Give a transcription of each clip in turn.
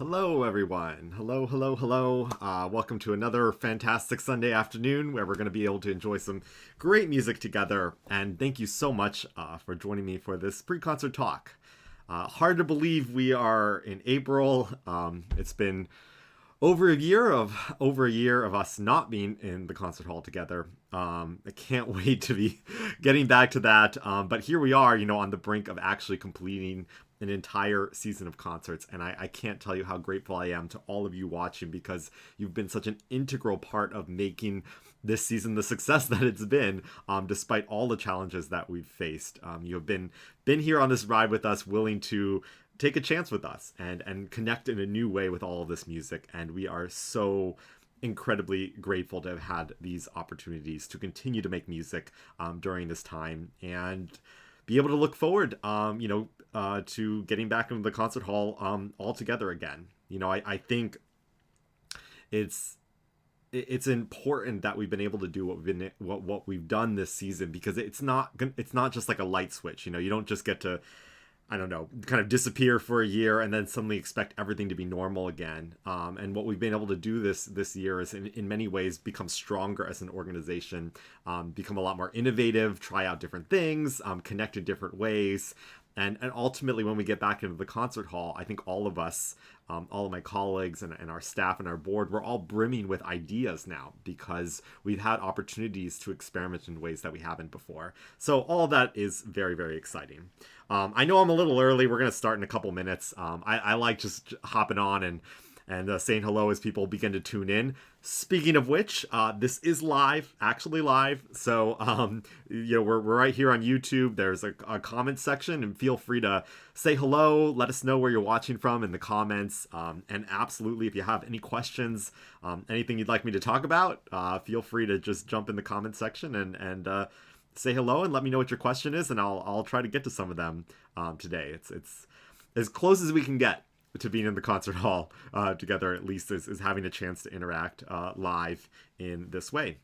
Hello, everyone. Hello, hello, hello. Welcome to another fantastic Sunday afternoon where we're going to be able to enjoy some great music together. And thank you so much for joining me for this pre-concert talk. Hard to believe we are in April. It's been over a year of us not being in the concert hall together. I can't wait to be getting back to that. But here we are, on the brink of actually completing an entire season of concerts, and I can't tell you how grateful I am to all of you watching, because you've been such an integral part of making this season the success that it's been, despite all the challenges that we've faced. You have been here on this ride with us, willing to take a chance with us and connect in a new way with all of this music, and we are so incredibly grateful to have had these opportunities to continue to make music during this time, and be able to look forward, to getting back into the concert hall all together again. I think it's important that we've been able to do what we've done this season, because it's not just like a light switch. You don't just get to, I don't know, kind of disappear for a year and then suddenly expect everything to be normal again. And what we've been able to do this year is in many ways become stronger as an organization, become a lot more innovative, try out different things, connect in different ways. And ultimately, when we get back into the concert hall, I think all of us, all of my colleagues and our staff and our board, we're all brimming with ideas now, because we've had opportunities to experiment in ways that we haven't before. So all of that is very, very exciting. I know I'm a little early. We're going to start in a couple minutes. I like just hopping on and saying hello as people begin to tune in. Speaking of which, this is actually live. So, we're right here on YouTube. There's a comment section, and feel free to say hello. Let us know where you're watching from in the comments. And absolutely, if you have any questions, anything you'd like me to talk about, feel free to just jump in the comment section and say hello and let me know what your question is, and I'll try to get to some of them today. It's as close as we can get to being in the concert hall together, at least, is having a chance to interact live in this way.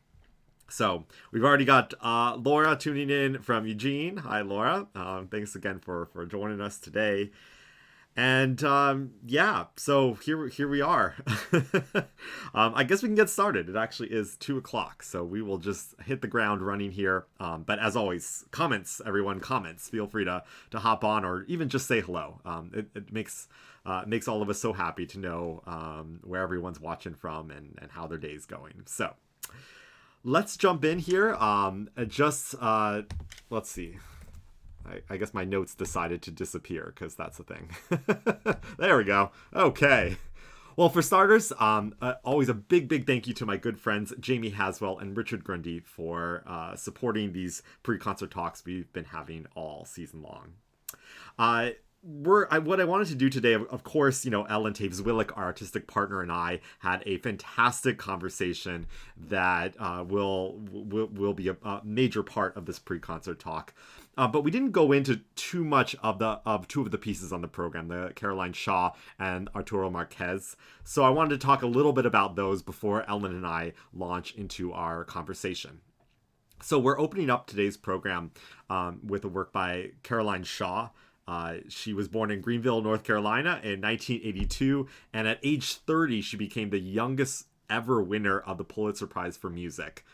So we've already got Laura tuning in from Eugene. Hi, Laura. Thanks again for joining us today. And so here we are. I guess we can get started. It actually is 2:00, so we will just hit the ground running here. But as always, everyone, comments. Feel free to hop on, or even just say hello. It makes all of us so happy to know where everyone's watching from and how their day's going. So let's jump in here. Let's see. I guess my notes decided to disappear, because that's the thing. There we go. Okay. Well, for starters, always a big thank you to my good friends Jamie Haswell and Richard Grundy for supporting these pre-concert talks we've been having all season long. What I wanted to do today, of course, Ellen Taves-Willick, our artistic partner, and I had a fantastic conversation that will be a major part of this pre-concert talk. But we didn't go into too much of two of the pieces on the program, the Caroline Shaw and Arturo Marquez. So I wanted to talk a little bit about those before Ellen and I launch into our conversation. So we're opening up today's program with a work by Caroline Shaw. She was born in Greenville, North Carolina in 1982, and at age 30, she became the youngest ever winner of the Pulitzer Prize for Music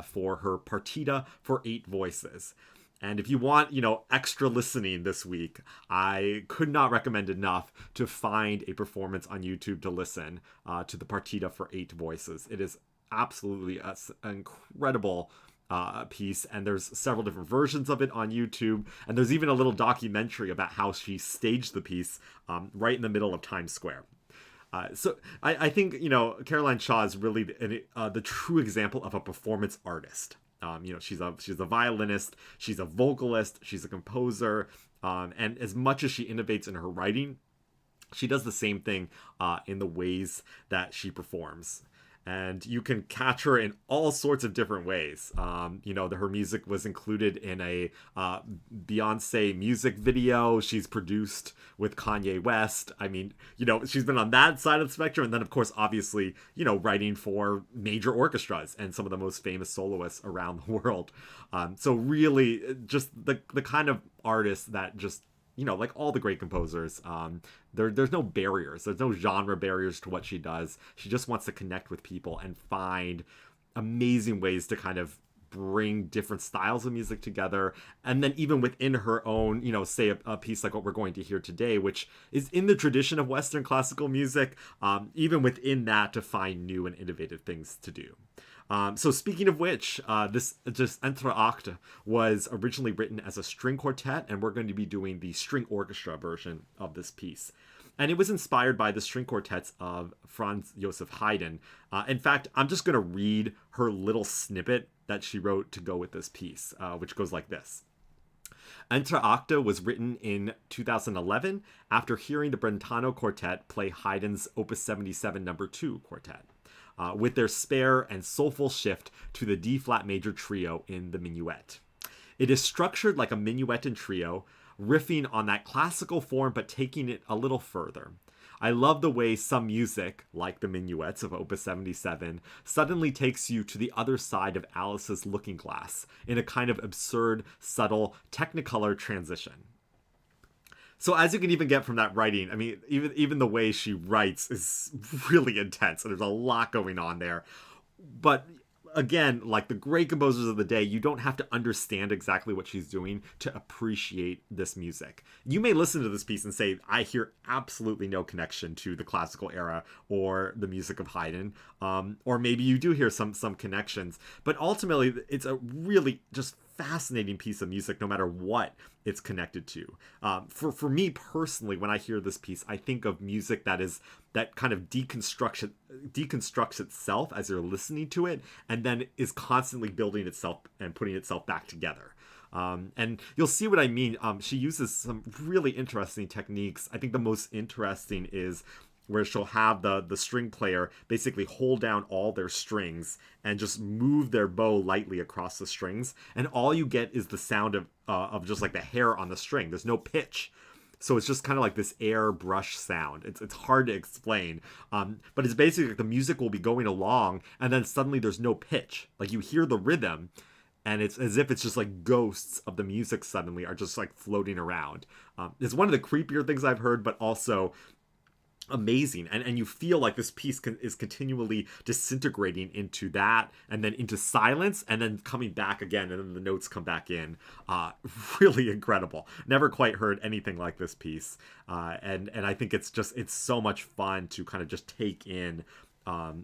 for her Partita for 8 Voices. And if you want, extra listening this week, I could not recommend enough to find a performance on YouTube to listen to the Partita for 8 Voices. It is absolutely an incredible piece, and there's several different versions of it on YouTube, and there's even a little documentary about how she staged the piece right in the middle of Times Square. So I think, Caroline Shaw is really the true example of a performance artist. She's a violinist, she's a vocalist, she's a composer, and as much as she innovates in her writing, she does the same thing in the ways that she performs. And you can catch her in all sorts of different ways. Her music was included in a Beyonce music video. She's produced with Kanye West. I mean, she's been on that side of the spectrum. And then, of course, obviously, writing for major orchestras and some of the most famous soloists around the world. So really, just the kind of artist that just, like all the great composers, there's no barriers. There's no genre barriers to what she does. She just wants to connect with people and find amazing ways to kind of bring different styles of music together. And then even within her own, say a piece like what we're going to hear today, which is in the tradition of Western classical music, even within that, to find new and innovative things to do. So speaking of which, this just Entr'acte was originally written as a string quartet, and we're going to be doing the string orchestra version of this piece. And it was inspired by the string quartets of Franz Joseph Haydn. In fact, I'm just going to read her little snippet that she wrote to go with this piece, which goes like this. Entr'acte was written in 2011 after hearing the Brentano Quartet play Haydn's Opus 77 No. 2 quartet, with their spare and soulful shift to the D-flat major trio in the minuet. It is structured like a minuet and trio, riffing on that classical form but taking it a little further. I love the way some music, like the minuets of Opus 77, suddenly takes you to the other side of Alice's looking glass in a kind of absurd, subtle, technicolor transition. So as you can even get from that writing, I mean, even the way she writes is really intense, and there's a lot going on there. But again, like the great composers of the day, you don't have to understand exactly what she's doing to appreciate this music. You may listen to this piece and say, I hear absolutely no connection to the classical era or the music of Haydn, or maybe you do hear some connections, but ultimately it's a really just fascinating piece of music no matter what it's connected to. For me personally, when I hear this piece, I think of music that kind of deconstructs itself as you're listening to it, and then is constantly building itself and putting itself back together. And you'll see what I mean. She uses some really interesting techniques. I think the most interesting is where she'll have the string player basically hold down all their strings and just move their bow lightly across the strings, and all you get is the sound of just like the hair on the string. There's no pitch. So it's just kind of like this air brush sound. It's hard to explain, but it's basically like the music will be going along, and then suddenly there's no pitch. Like you hear the rhythm, and it's as if it's just like ghosts of the music suddenly are just like floating around. It's one of the creepier things I've heard, but also amazing, and you feel like this piece is continually disintegrating into that, and then into silence, and then coming back again, and then the notes come back in. Really incredible. Never quite heard anything like this piece, and I think it's so much fun to kind of just take in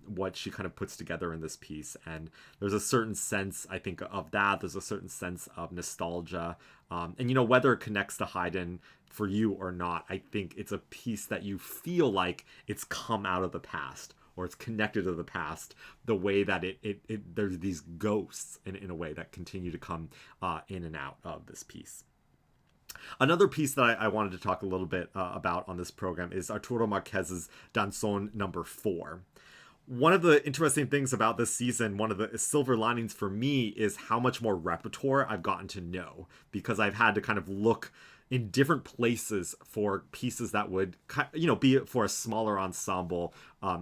what she kind of puts together in this piece. And there's a certain sense, I think, of that. There's a certain sense of nostalgia, and whether it connects to Haydn for you or not, I think it's a piece that you feel like it's come out of the past, or it's connected to the past, the way that it there's these ghosts in a way that continue to come in and out of this piece. Another piece that I wanted to talk a little bit about on this program is Arturo Marquez's Danson No. 4. One of the interesting things about this season, one of the silver linings for me, is how much more repertoire I've gotten to know, because I've had to kind of look in different places for pieces that would, be for a smaller ensemble,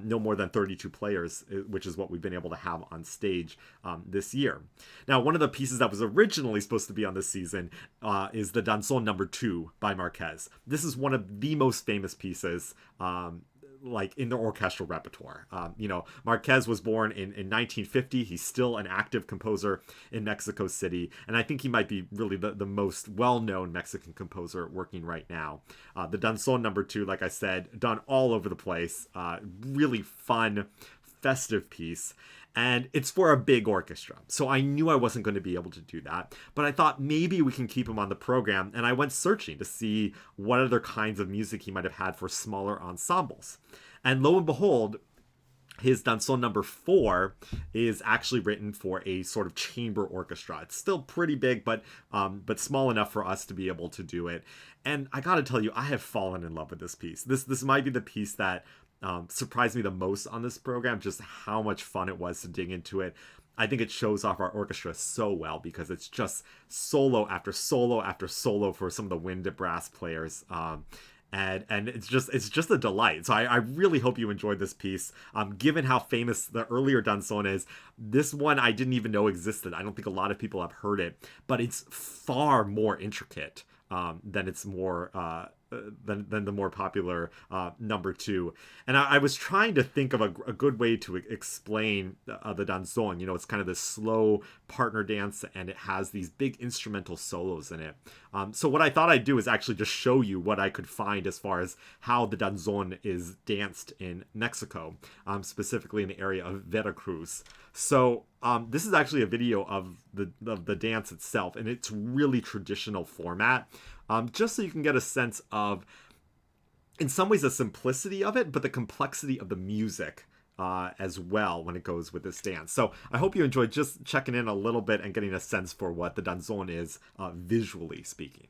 no more than 32 players, which is what we've been able to have on stage this year. Now, one of the pieces that was originally supposed to be on this season is the Danson No. 2 by Marquez. This is one of the most famous pieces like in the orchestral repertoire. Marquez was born in 1950. He's still an active composer in Mexico City, and I think he might be really the most well-known Mexican composer working right now. The Danson No. 2, like I said, done all over the place. Really fun, festive piece. And it's for a big orchestra. So I knew I wasn't going to be able to do that. But I thought maybe we can keep him on the program. And I went searching to see what other kinds of music he might have had for smaller ensembles. And lo and behold, his Danson No. 4 is actually written for a sort of chamber orchestra. It's still pretty big, but small enough for us to be able to do it. And I got to tell you, I have fallen in love with this piece. This might be the piece that surprised me the most on this program, just how much fun it was to dig into it. I think it shows off our orchestra so well, because it's just solo after solo after solo for some of the wind and brass players. And it's just a delight. So I really hope you enjoyed this piece. Given how famous the earlier Danson is, this one I didn't even know existed. I don't think a lot of people have heard it, but it's far more intricate then it's more than the more popular number 2. And I was trying to think of a good way to explain the danson. You know, it's kind of this slow partner dance, and it has these big instrumental solos in it. So what I thought I'd do is actually just show you what I could find as far as how the danson is danced in Mexico, specifically in the area of Veracruz. So this is actually a video of the dance itself, and it's really traditional format, just so you can get a sense of, in some ways, the simplicity of it, but the complexity of the music as well when it goes with this dance. So I hope you enjoyed just checking in a little bit and getting a sense for what the danson is visually speaking.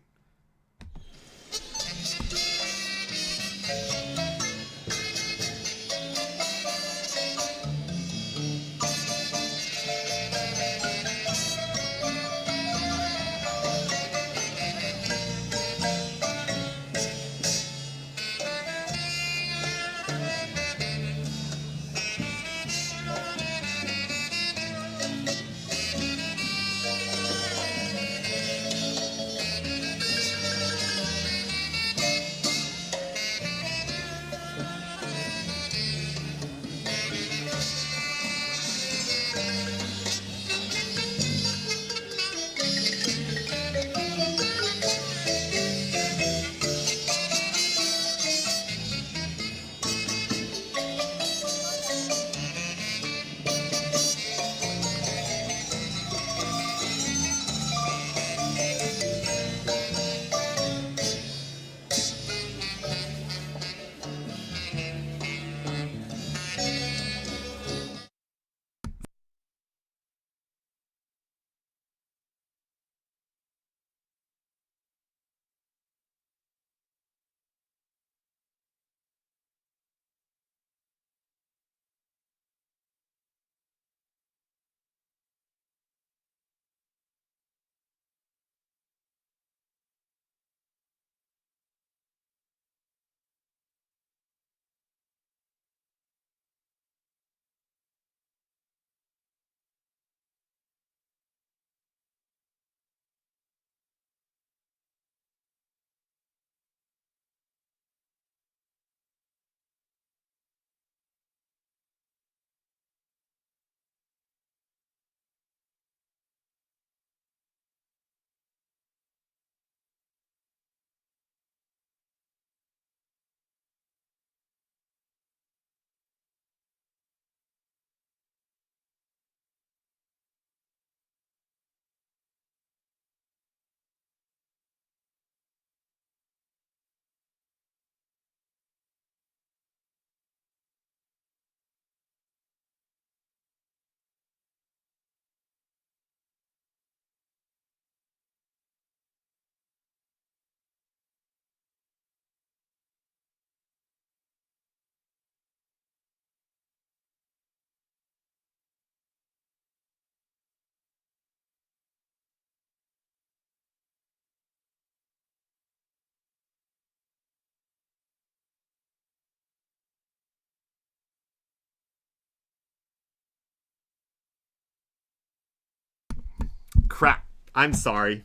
Crap. I'm sorry.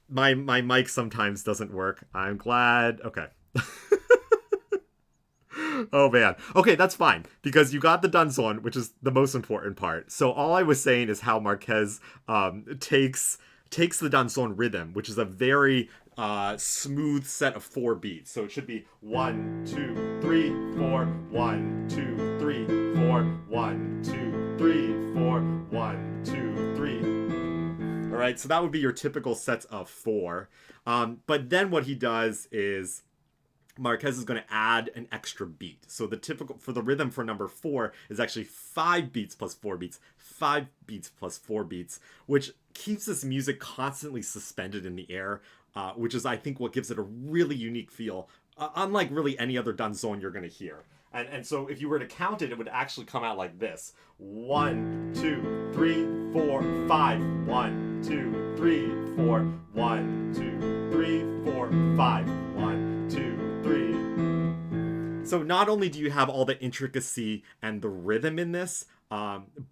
My mic sometimes doesn't work. I'm glad. Okay. Oh man. Okay, that's fine because you got the danson, which is the most important part. So all I was saying is how Marquez takes the danson rhythm, which is a very smooth set of 4 beats. So it should be 1, 2, 3, 4, 1, 2, 3, 4, 1, 2, 3, 4, 1, 2, 3. All right, so that would be your typical sets of 4. But then what he does is Marquez is going to add an extra beat. So the typical for the rhythm for number 4 is actually 5 beats plus 4 beats, 5 beats plus 4 beats, which keeps this music constantly suspended in the air, which is, I think, what gives it a really unique feel, unlike really any other danson you're going to hear. And so if you were to count it, it would actually come out like this. 1, 2, 3, 4, 5. 1, 2, 3, 4. 1, 2, 3, 4, 5. 1, 2, 3. So not only do you have all the intricacy and the rhythm in this,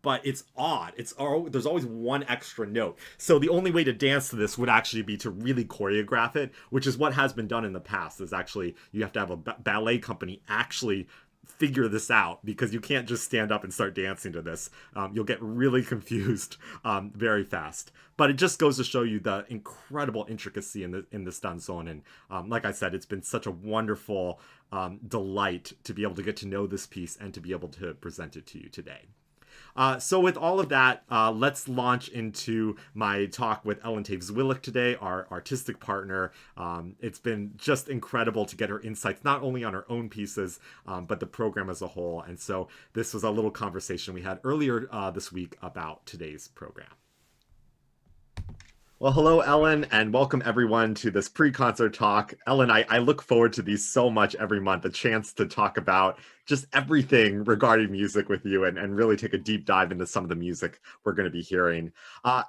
But it's odd. There's always one extra note. So the only way to dance to this would actually be to really choreograph it, which is what has been done in the past. Is actually you have to have a ballet company actually figure this out, because you can't just stand up and start dancing to this. You'll get really confused very fast. But it just goes to show you the incredible intricacy in this Danson. And like I said, it's been such a wonderful delight to be able to get to know this piece and to be able to present it to you today. So with all of that, let's launch into my talk with Ellen Taves-Willich today, our artistic partner. It's been just incredible to get her insights, not only on her own pieces, but the program as a whole. And so this was a little conversation we had earlier this week about today's program. Well, hello, Ellen, and welcome everyone to this pre-concert talk. Ellen, I look forward to these so much every month, a chance to talk about just everything regarding music with you and really take a deep dive into some of the music we're going to be hearing.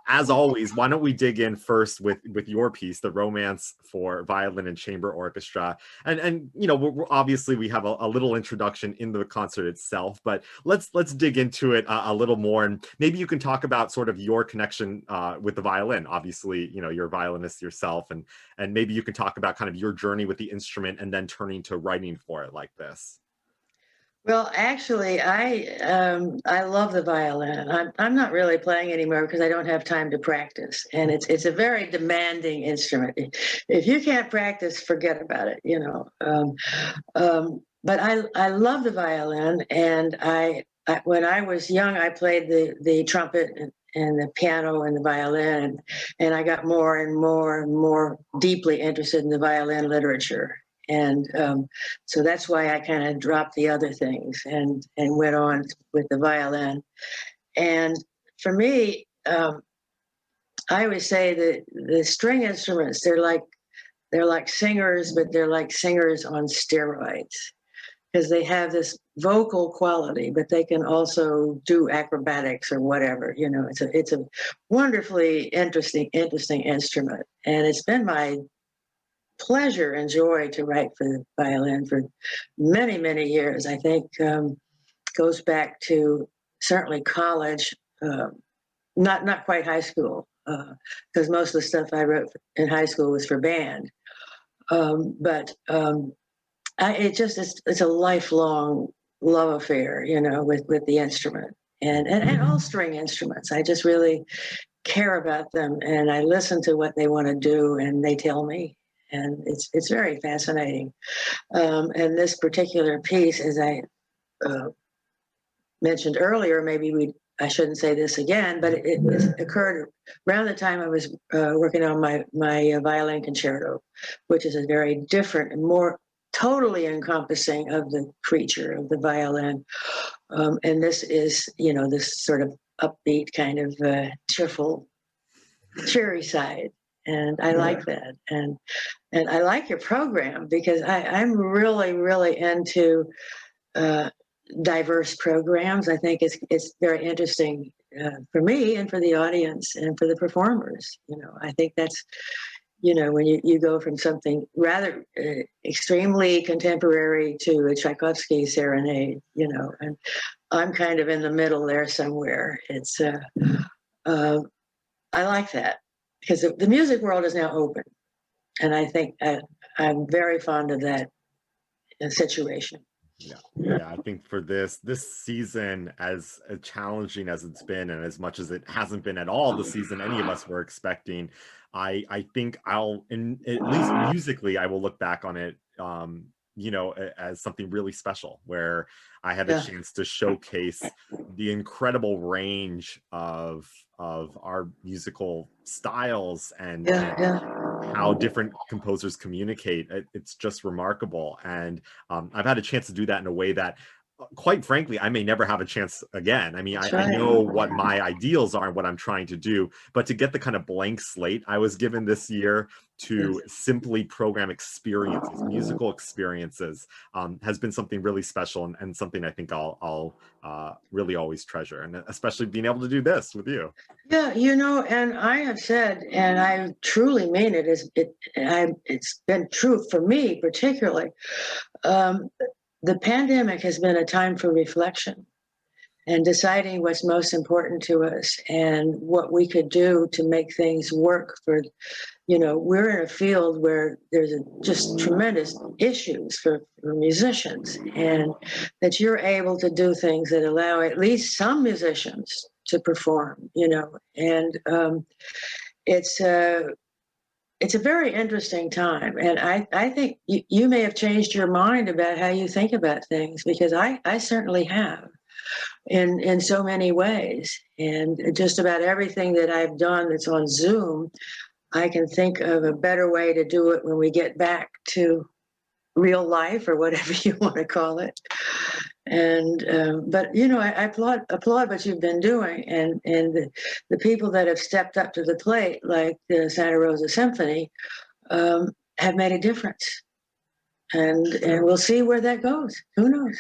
As always, why don't we dig in first with your piece, The Romance for Violin and Chamber Orchestra. And you know, obviously we have a little introduction in the concert itself, but let's dig into it a little more. And maybe you can talk about sort of your connection with the violin. Obviously, you know, you're a violinist yourself, and maybe you can talk about kind of your journey with the instrument and then turning to writing for it like this. Well, actually, I love the violin. I'm not really playing anymore because I don't have time to practice, and it's a very demanding instrument. If you can't practice, forget about it. You know. But I love the violin, and when I was young, I played the trumpet and the piano and the violin, and I got more and more and more deeply interested in the violin literature. And so that's why I kind of dropped the other things and went on with the violin. And for me, I always say that the string instruments, they're like singers, but they're like singers on steroids, because they have this vocal quality, but they can also do acrobatics or whatever. You know, it's a wonderfully interesting instrument, and it's been my pleasure and joy to write for the violin for many, many years. I think goes back to certainly college, not quite high school, because most of the stuff I wrote in high school was for band. But it's a lifelong love affair, you know, with the instrument and all string instruments. I just really care about them, and I listen to what they want to do, and they tell me. And it's very fascinating. And this particular piece, as I mentioned earlier, maybe I shouldn't say this again, but it occurred around the time I was working on my violin concerto, which is a very different and more totally encompassing of the creature of the violin. And this is, you know, this sort of upbeat kind of cheerful, cheery side. And I like that. And I like your program because I'm really, really into diverse programs. I think it's very interesting for me and for the audience and for the performers. You know, I think that's, you know, when you go from something rather extremely contemporary to a Tchaikovsky serenade, you know, and I'm kind of in the middle there somewhere. It's I like that, because the music world is now open, and I think I'm very fond of that situation. Yeah, I think for this season, as challenging as it's been, and as much as it hasn't been at all the season any of us were expecting, I think at least musically, I will look back on it, you know, as something really special, where I had a chance to showcase the incredible range of our musical styles and how different composers communicate. It's just remarkable. And I've had a chance to do that in a way that, quite frankly, I may never have a chance again. I mean, I know what my ideals are and what I'm trying to do, but to get the kind of blank slate I was given this year to simply program experiences, musical experiences, has been something really special, and something I think I'll really always treasure, and especially being able to do this with you. Yeah, you know, and I have said, and I truly mean it, it's been true for me particularly. The pandemic has been a time for reflection. and deciding what's most important to us and what we could do to make things work for, we're in a field where there's just tremendous issues for musicians, and that you're able to do things that allow at least some musicians to perform, and it's a very interesting time. And I think you may have changed your mind about how you think about things, because I certainly have in so many ways. And just about everything that I've done that's on Zoom, I can think of a better way to do it when we get back to real life, or whatever you want to call it. And but I applaud what you've been doing, and the people that have stepped up to the plate, like the Santa Rosa Symphony, have made a difference. And we'll see where that goes. Who knows?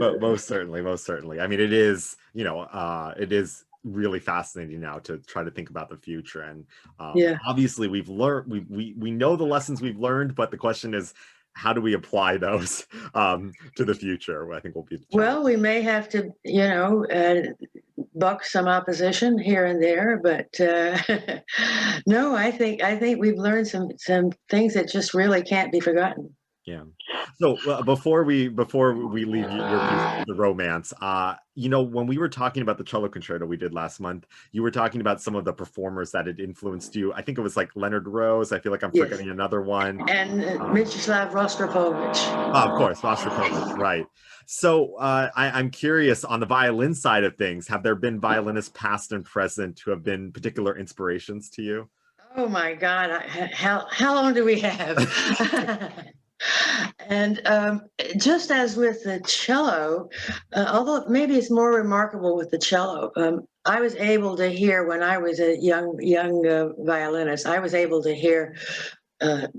But most certainly. I mean, it is, it is really fascinating now to try to think about the future. And obviously we've learned, we know the lessons we've learned, but the question is, how do we apply those to the future? I think will be the challenge. Well, we may have to, buck some opposition here and there, but no, I think we've learned some things that just really can't be forgotten. Yeah. So before we leave your piece, the romance, when we were talking about the cello concerto we did last month, you were talking about some of the performers that had influenced you. I think it was like Leonard Rose. I feel like I'm forgetting another one. And Mstislav Rostropovich. Of course, Rostropovich, right. So I'm curious, on the violin side of things, have there been violinists past and present who have been particular inspirations to you? Oh my God, how long do we have? And just as with the cello, although maybe it's more remarkable with the cello, I was able to hear, when I was a young violinist, I was able to hear, the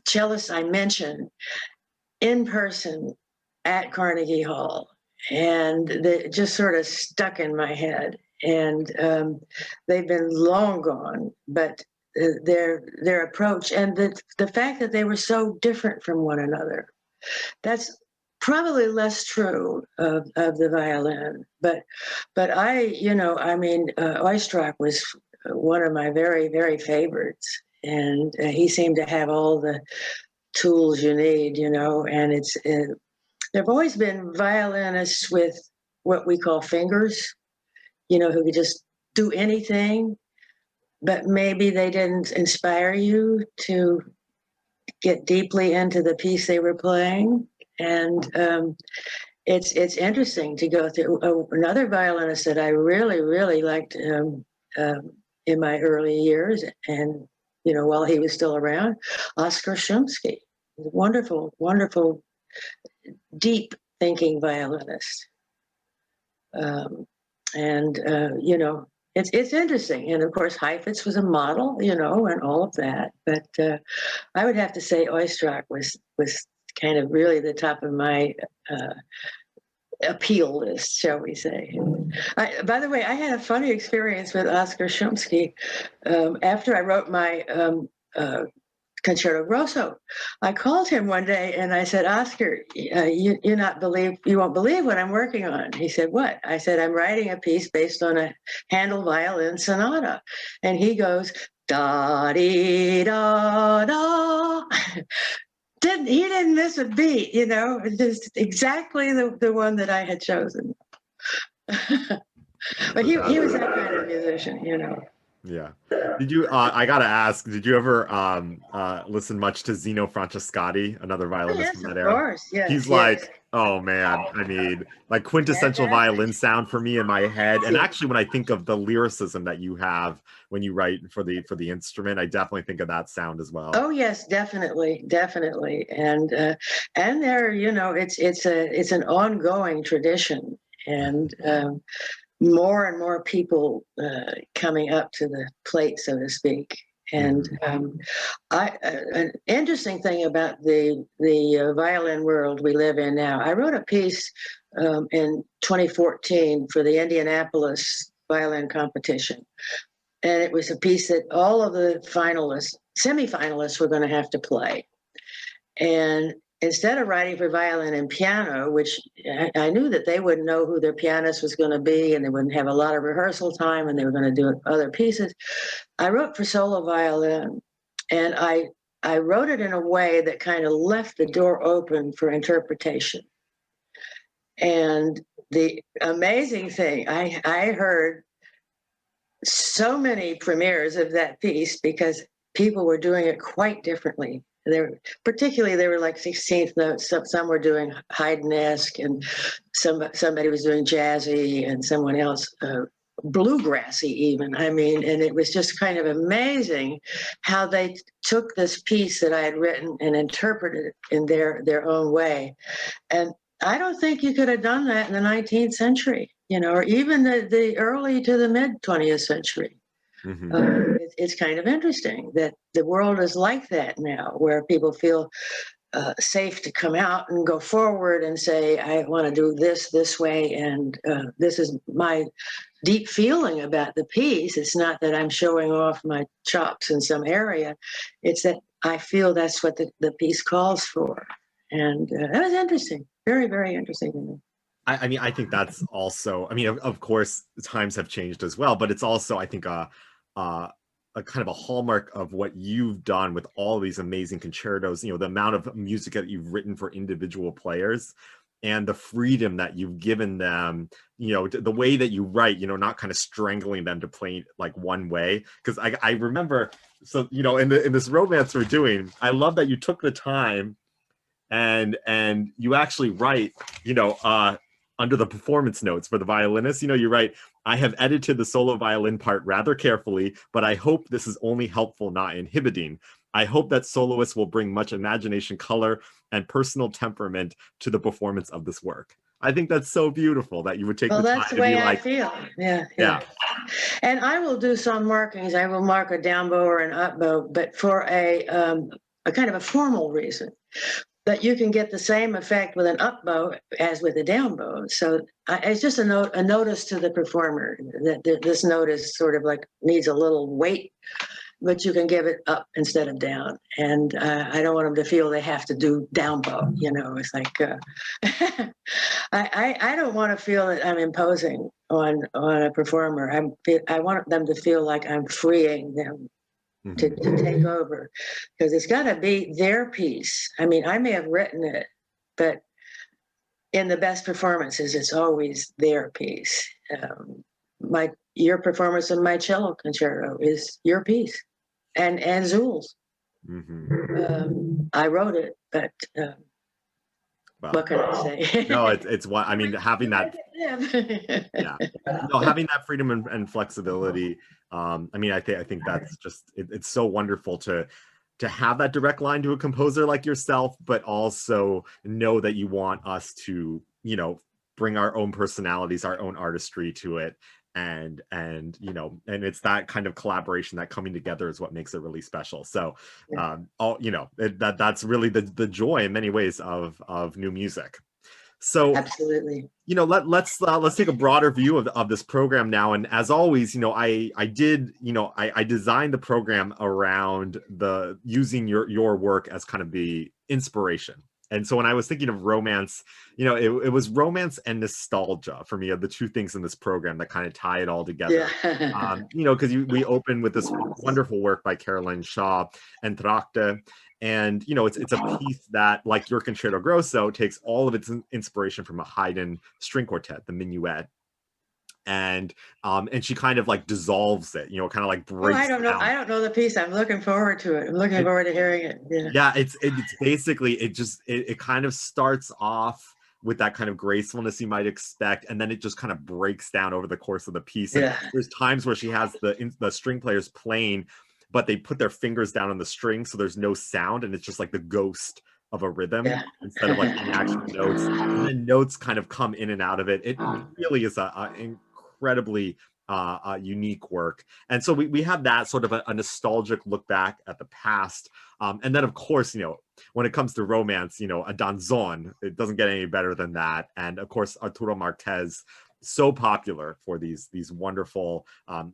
cellists I mentioned in person at Carnegie Hall, and they just sort of stuck in my head. And they've been long gone, but their approach and the fact that they were so different from one another, that's probably less true of the violin. But Oistrakh was one of my very, very favorites, and he seemed to have all the tools you need, and there've always been violinists with what we call fingers, who could just do anything, but maybe they didn't inspire you to get deeply into the piece they were playing. And it's interesting to go through. Another violinist that I really, really liked in my early years, and while he was still around, Oskar Shumsky, wonderful, wonderful, deep thinking violinist. It's interesting. And of course, Heifetz was a model, and all of that. But I would have to say Oistrakh was kind of really the top of my appeal list, shall we say. By the way, I had a funny experience with Oskar Shumsky after I wrote my Concerto Grosso. I called him one day and I said, Oskar, you won't believe what I'm working on. He said, what? I said, I'm writing a piece based on a Handel violin sonata. And he goes, da-dee, da-da. He didn't miss a beat, just exactly the one that I had chosen. But he was that kind of musician, Yeah. Did you, I gotta ask, did you ever listen much to Zino Francescatti, another violinist from that era? Of course, yes. He's like, oh man, I mean, like quintessential violin sound for me in my head. And actually, when I think of the lyricism that you have when you write for the instrument, I definitely think of that sound as well. Oh yes, definitely. And there, it's an ongoing tradition, and more and more people coming up to the plate, so to speak. And an interesting thing about the violin world we live in now, I wrote a piece in 2014 for the Indianapolis violin competition. And it was a piece that all of the semi-finalists were going to have to play. And instead of writing for violin and piano, which I knew that they wouldn't know who their pianist was going to be, and they wouldn't have a lot of rehearsal time, and they were going to do other pieces, I wrote for solo violin, and I wrote it in a way that kind of left the door open for interpretation. And the amazing thing, I heard so many premieres of that piece because people were doing it quite differently. Particularly, they were like 16th notes. Some were doing Haydn-esque, and somebody was doing jazzy, and someone else bluegrassy even. I mean, and it was just kind of amazing how they took this piece that I had written and interpreted it in their own way. And I don't think you could have done that in the 19th century, or even the early to the mid 20th century. Mm-hmm. It's kind of interesting that the world is like that now, where people feel safe to come out and go forward and say, I want to do this way, and this is my deep feeling about the piece. It's not that I'm showing off my chops in some area. It's that I feel that's what the piece calls for. And that was interesting. Very, very interesting to me. I mean, I think that's also, I mean, of course, times have changed as well, but it's also, I think, a kind of a hallmark of what you've done with all these amazing concertos, the amount of music that you've written for individual players and the freedom that you've given them, the way that you write, not kind of strangling them to play like one way. Because I remember, so, in this romance we're doing, I love that you took the time and you actually write, under the performance notes for the violinist, you write, I have edited the solo violin part rather carefully, but I hope this is only helpful, not inhibiting. I hope that soloists will bring much imagination, color, and personal temperament to the performance of this work. I think that's so beautiful that you would take the time to be like... Well, that's the way I feel. Yeah. And I will do some markings. I will mark a down bow or an up bow, but for a kind of a formal reason. That you can get the same effect with an up bow as with a down bow. So it's just a notice to the performer that this note is sort of like needs a little weight, but you can give it up instead of down. And I don't want them to feel they have to do down bow. It's like I don't want to feel that I'm imposing on a performer. I want them to feel like I'm freeing them. To take over, because it's got to be their piece. I mean, I may have written it, but in the best performances, it's always their piece. Your performance in my cello concerto is your piece, and Zul's. I wrote it, but what can I say? No, it's what I mean. Having that, having that freedom and flexibility. I mean, I think that's just it's so wonderful to have that direct line to a composer like yourself, but also know that you want us to, bring our own personalities, our own artistry to it, and it's that kind of collaboration, that coming together is what makes it really special. So, that's really the joy in many ways of new music. So absolutely, let's take a broader view of this program now. And as always, I designed the program around using your work as kind of the inspiration. And so when I was thinking of romance, it was romance and nostalgia for me are the two things in this program that kind of tie it all together. Yeah. Because we open with this wonderful work by Caroline Shaw, Entr'acte. And, it's a piece that, like your Concerto Grosso, takes all of its inspiration from a Haydn string quartet, the Minuet. And she kind of like dissolves it, kind of like breaks I don't know the piece. I'm looking forward to it. I'm looking forward to hearing it. Yeah, it's basically, it kind of starts off with that kind of gracefulness you might expect, and then it just kind of breaks down over the course of the piece. And there's times where she has the string players playing, but they put their fingers down on the string, so there's no sound, and it's just like the ghost of a rhythm instead of like the actual notes. And then notes kind of come in and out of it. It really is a incredibly unique work. And so we have that sort of a nostalgic look back at the past. And then, of course, when it comes to romance, a Danson, it doesn't get any better than that. And of course, Arturo Marquez, so popular for these wonderful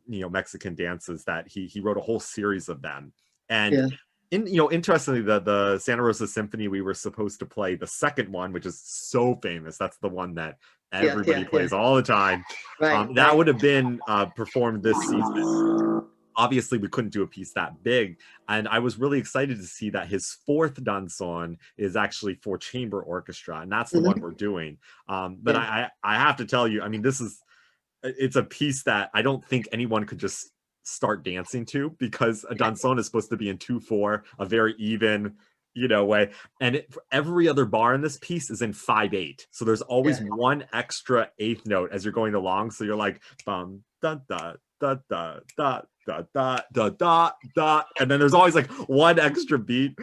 Mexican dances that he wrote a whole series of them. And Interestingly, the Santa Rosa Symphony, we were supposed to play the second one, which is so famous. That's the one that Yeah, everybody yeah, yeah. plays all the time. Right, That right. would have been performed this season. Obviously, we couldn't do a piece that big, and I was really excited to see that his fourth Danson is actually for chamber orchestra, and that's the one we're doing. But Yeah. I have to tell you, I mean, it's a piece that I don't think anyone could just start dancing to, because a danson is supposed to be in 2/4, a very even, way. And every other bar in this piece is in 5/8. So there's always Yeah. one extra eighth note as you're going along. So you're like, bum, da, da, da, da, da, da, da, da, da, da. And then there's always like one extra beat.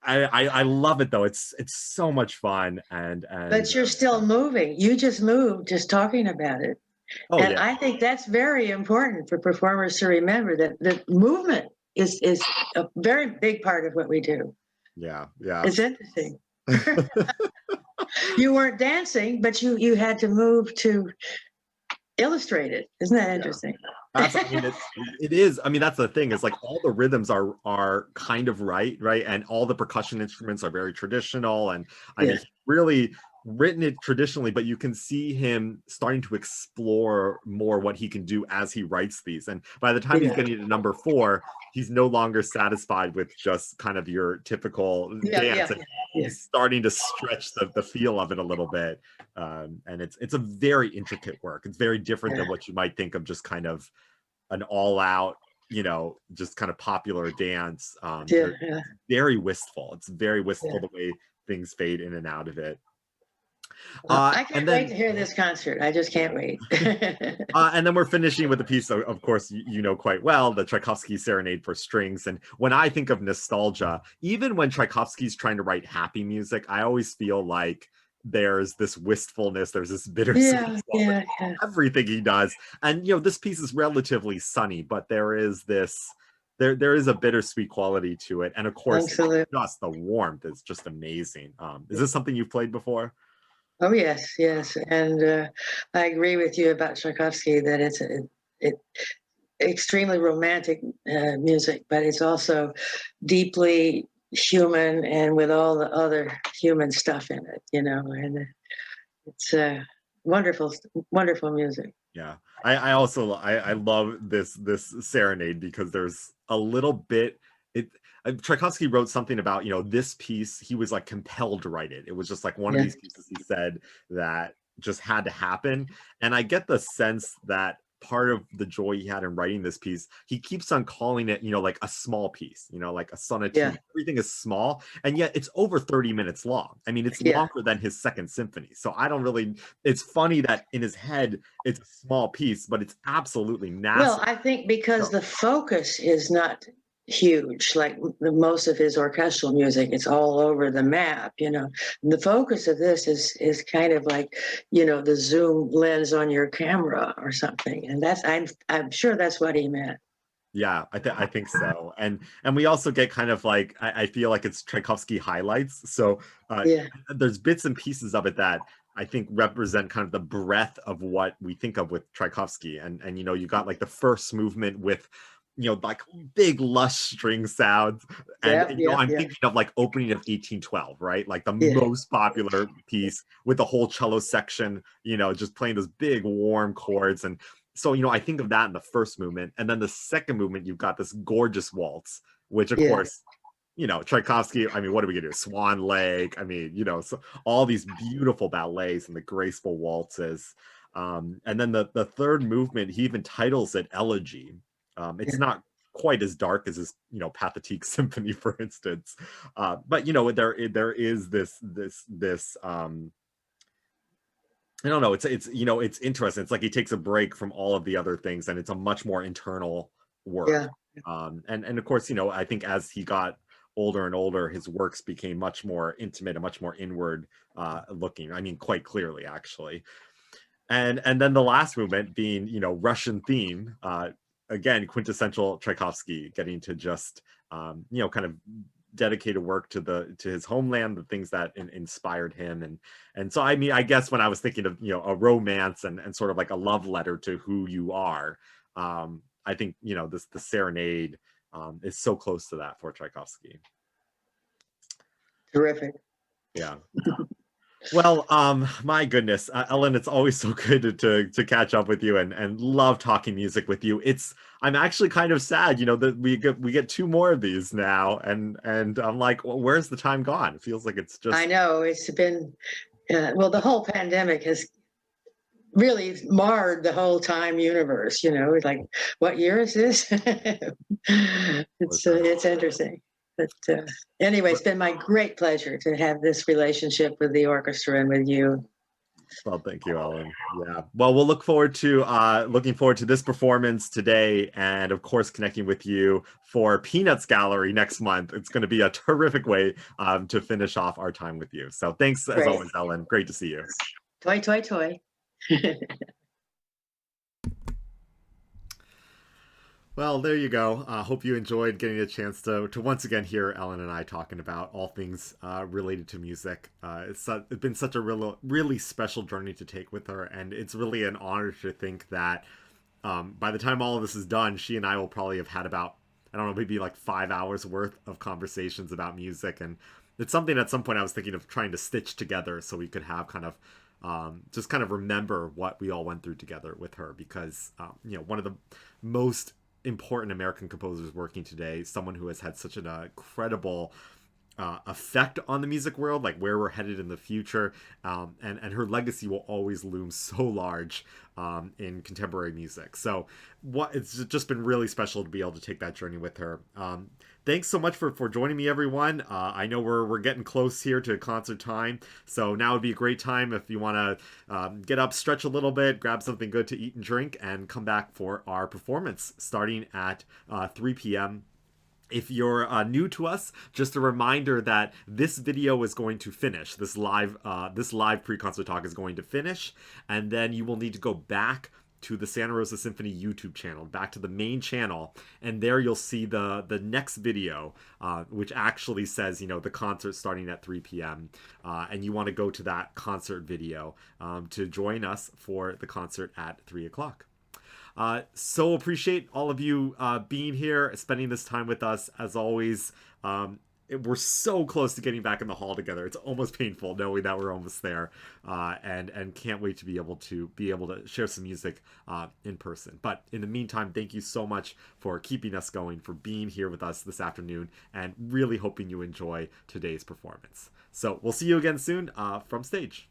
I love it though. It's so much fun. And But you're still moving. You just moved just talking about it. oh And yeah. I think that's very important for performers to remember, that the movement is a very big part of what we do. Yeah, yeah. It's interesting. You weren't dancing, but you had to move to illustrate it. Isn't that interesting? That's, I mean, it is. I mean, that's the thing, is like all the rhythms are kind of right, and all the percussion instruments are very traditional. And I mean, Yeah. he really written it traditionally, but you can see him starting to explore more what he can do as he writes these. And by the time he's Yeah. getting to number 4, he's no longer satisfied with just kind of your typical Yeah, dance. yeah, And yeah. he's starting to stretch the feel of it a little bit. And it's a very intricate work. It's very different than what you might think of just kind of an all-out, just kind of popular dance. Yeah, yeah, Very wistful. It's very wistful yeah. the way things fade in and out of it. Well, I And can't wait then to hear this concert. I just can't wait. and then we're finishing with a piece of course, you know quite well, the Tchaikovsky Serenade for strings. And when I think of nostalgia, even when Tchaikovsky's trying to write happy music, I always feel like there's this wistfulness, there's this bittersweet Yeah, quality yeah, to yeah. everything he does. And this piece is relatively sunny, but there is there is a bittersweet quality to it. And of course, Absolutely. just the warmth is just amazing. Is this something you've played before? Oh yes, yes, and I agree with you about Tchaikovsky, that it extremely romantic music, but it's also deeply human, and with all the other human stuff in it, and it's wonderful, wonderful music. Yeah, I also I love this serenade, because there's a little bit it. Tchaikovsky wrote something about this piece, he was like compelled to write it. It was just like one of Yeah, these pieces, he said, that just had to happen. And I get the sense that part of the joy he had in writing this piece, he keeps on calling it like a small piece, like a sonatine. yeah, Everything is small, and yet it's over 30 minutes long. I mean, it's yeah. longer than his second symphony. So I don't really, it's funny that in his head it's a small piece, but it's absolutely Well, massive. I think because So, the focus is not huge, like most of his orchestral music, it's all over the map. And the focus of this is kind of like, the zoom lens on your camera or something. And I'm sure that's what he meant. yeah, I think so. And we also get kind of like, I feel like it's Tchaikovsky highlights. So Yeah, there's bits and pieces of it that I think represent kind of the breadth of what we think of with Tchaikovsky. And you got like the first movement with like big lush string sounds. And yeah, yeah, I'm yeah, thinking of like opening of 1812, right? Like the yeah, most popular piece, with the whole cello section, just playing those big warm chords. And so I think of that in the first movement. And then the second movement, you've got this gorgeous waltz, which of yeah. course, Tchaikovsky, I mean, what are we gonna do? Swan Lake. I mean, so all these beautiful ballets and the graceful waltzes. And then the third movement, he even titles it Elegy. It's not quite as dark as his, Pathétique Symphony, for instance. But there is this I don't know. It's interesting. It's like he takes a break from all of the other things, and it's a much more internal work. Yeah. And of course, I think as he got older and older, his works became much more intimate and much more inward looking. I mean, quite clearly, actually. And then the last movement being, Russian theme. Again, quintessential Tchaikovsky, getting to just kind of dedicated work to his homeland, the things that inspired him. And so I mean, I guess when I was thinking of a romance and sort of like a love letter to who you are, I think the Serenade is so close to that for Tchaikovsky. Terrific. Yeah. Well, my goodness, Ellen, it's always so good to catch up with you and love talking music with you. I'm actually kind of sad, that we get two more of these now, and I'm like, well, where's the time gone? It feels like it's just. I know it's been well, the whole pandemic has really marred the whole time universe. It's like, what year is this? It's interesting. But anyway, it's been my great pleasure to have this relationship with the orchestra and with you. Well, thank you, Ellen. Yeah. Well, we'll looking forward to this performance today, and of course, connecting with you for Peanuts Gallery next month. It's going to be a terrific way to finish off our time with you. So, thanks as always, Ellen. Great to see you. Toy, toy, toy. Well, there you go. Hope you enjoyed getting a chance to once again hear Ellen and I talking about all things related to music. It's been such a really special journey to take with her, and it's really an honor to think that by the time all of this is done, she and I will probably have had about, I don't know, maybe like 5 hours worth of conversations about music. And it's something at some point I was thinking of trying to stitch together so we could have kind of just kind of remember what we all went through together with her, because one of the most important American composers working today, someone who has had such an incredible effect on the music world, like where we're headed in the future, and her legacy will always loom so large in contemporary music. So it's just been really special to be able to take that journey with her. Thanks so much for joining me, everyone. I know we're getting close here to concert time, so now would be a great time if you want to get up, stretch a little bit, grab something good to eat and drink, and come back for our performance starting at 3 p.m. If you're new to us, just a reminder that this video is going to finish. This live pre-concert talk is going to finish, and then you will need to go back to the Santa Rosa Symphony YouTube channel, back to the main channel, and there you'll see the next video, which actually says, the concert starting at 3 p.m. And you want to go to that concert video to join us for the concert at 3 o'clock. So appreciate all of you being here, spending this time with us. As always, we're so close to getting back in the hall together. It's almost painful knowing that we're almost there, and can't wait to be able to share some music in person. But in the meantime, thank you so much for keeping us going, for being here with us this afternoon, and really hoping you enjoy today's performance. So we'll see you again soon from stage.